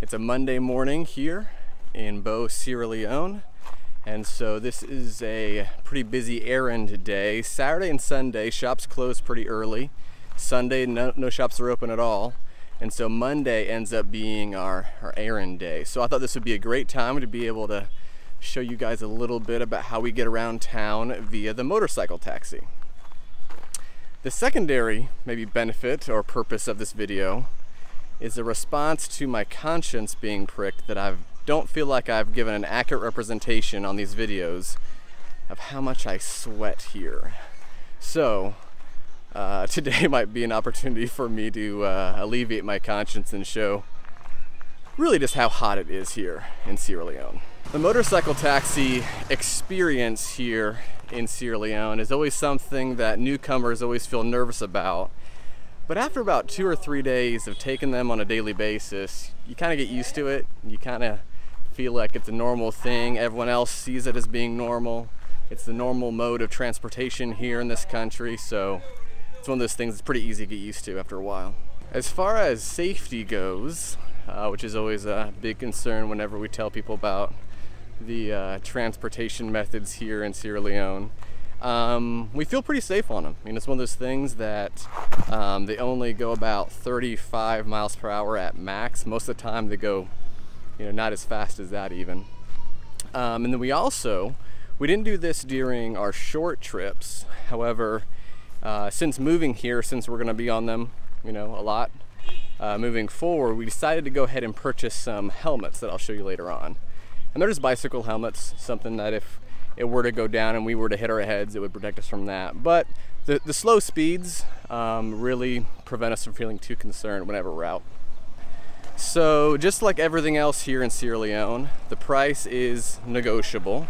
It's a Monday morning here in Sierra Leone, and so this is a pretty busy errand day. Saturday and Sunday, shops close pretty early. Sunday, no shops are open at all. And so Monday ends up being our errand day. So I thought this would be a great time to be able to show you guys a little bit about how we get around town via the motorcycle taxi. The secondary maybe benefit or purpose of this video is a response to my conscience being pricked that I don't feel like I've given an accurate representation on these videos of how much I sweat here. So today might be an opportunity for me to alleviate my conscience and show really just how hot it is here in Sierra Leone. The motorcycle taxi experience here in Sierra Leone is always something that newcomers always feel nervous about. But after about 2 or 3 days of taking them on a daily basis, you kind of get used to it. You kind of feel like it's a normal thing. Everyone else sees it as being normal. It's the normal mode of transportation here in this country, so it's one of those things that's pretty easy to get used to after a while. As far as safety goes, which is always a big concern whenever we tell people about the transportation methods here in Sierra Leone, we feel pretty safe on them. I mean, it's one of those things that they only go about 35 miles per hour at max. Most of the time they go, not as fast as that even. And then we didn't do this during our short trips. However, since moving here, since we're going to be on them, a lot, moving forward, we decided to go ahead and purchase some helmets that I'll show you later on. And they're just bicycle helmets, something that if it were to go down and we were to hit our heads, it would protect us from that. But the slow speeds really prevent us from feeling too concerned whenever we're out. So just like everything else here in Sierra Leone, the price is negotiable,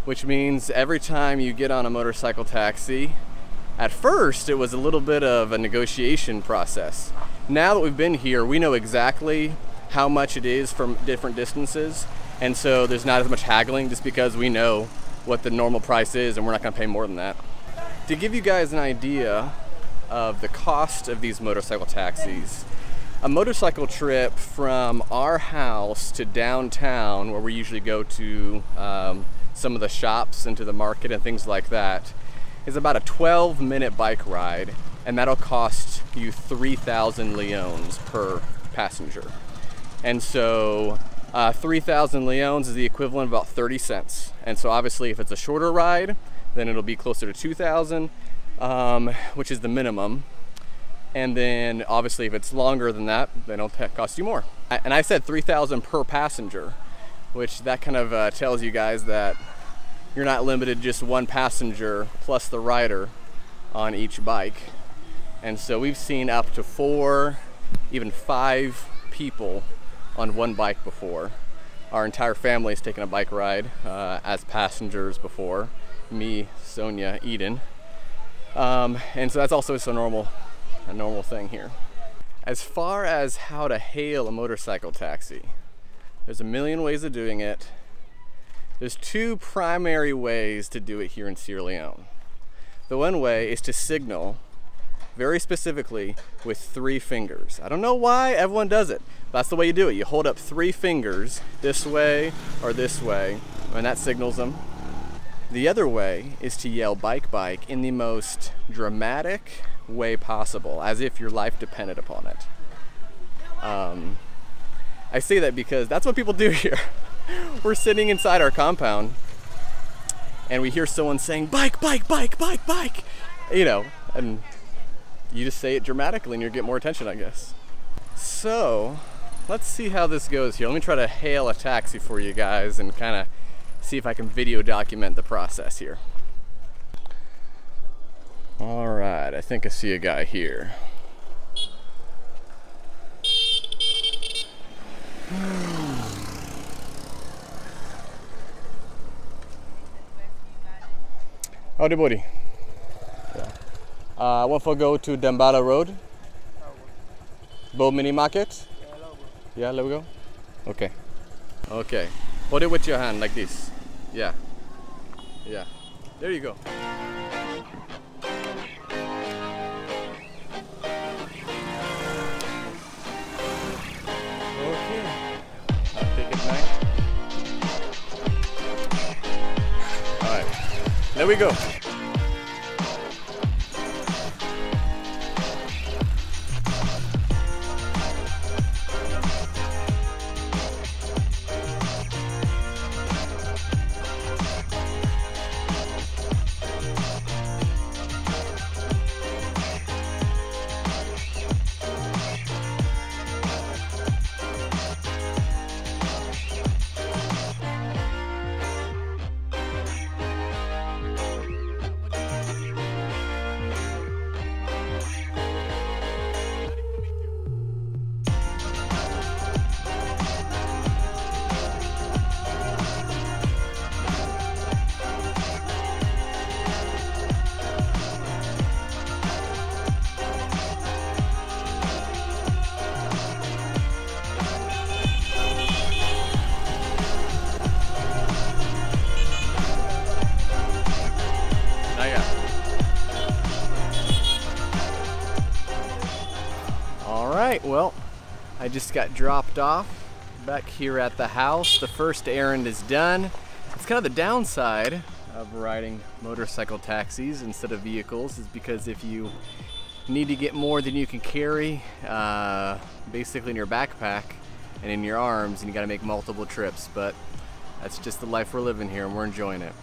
which means every time you get on a motorcycle taxi, at first, it was a little bit of a negotiation process. Now that we've been here, we know exactly how much it is from different distances, and so there's not as much haggling just because we know what the normal price is and we're not going to pay more than that. To give you guys an idea of the cost of these motorcycle taxis, a motorcycle trip from our house to downtown, where we usually go to some of the shops and to the market and things like that, is about a 12-minute bike ride, and that'll cost you 3,000 leones per passenger. And so 3,000 leones is the equivalent of about 30 cents. And so obviously if it's a shorter ride, then it'll be closer to 2,000, which is the minimum. And then obviously if it's longer than that, then it'll cost you more. And I said 3,000 per passenger, which that kind of tells you guys that you're not limited to just one passenger plus the rider on each bike. And so we've seen up to 4, even 5 people on one bike before. Our entire family has taken a bike ride as passengers before. Me, Sonia, Eden. And so that's also just a normal thing here. As far as how to hail a motorcycle taxi, there's a million ways of doing it. There's 2 primary ways to do it here in Sierra Leone. The one way is to signal very specifically with 3 fingers. I don't know why everyone does it. That's the way you do it. You hold up 3 fingers this way or this way, and that signals them. The other way is to yell bike bike in the most dramatic way possible, as if your life depended upon it. I say that because that's what people do here. We're sitting inside our compound and we hear someone saying bike, bike, bike, bike, bike, and you just say it dramatically and you get more attention, I guess. So let's see how this goes here. Let me try to hail a taxi for you guys and kind of see if I can video document the process here. All right, I think I see a guy here. Howdy, buddy. Yeah. Want to go to Dambala Road? Bow Mini Market? Yeah, let me go. Okay. Okay. Hold it with your hand like this. Yeah. Yeah. There you go. Okay. There we go. Alright, well, I just got dropped off back here at the house. The first errand is done. It's kind of the downside of riding motorcycle taxis instead of vehicles, is because if you need to get more than you can carry, basically in your backpack and in your arms, and you got to make multiple trips, but that's just the life we're living here and we're enjoying it.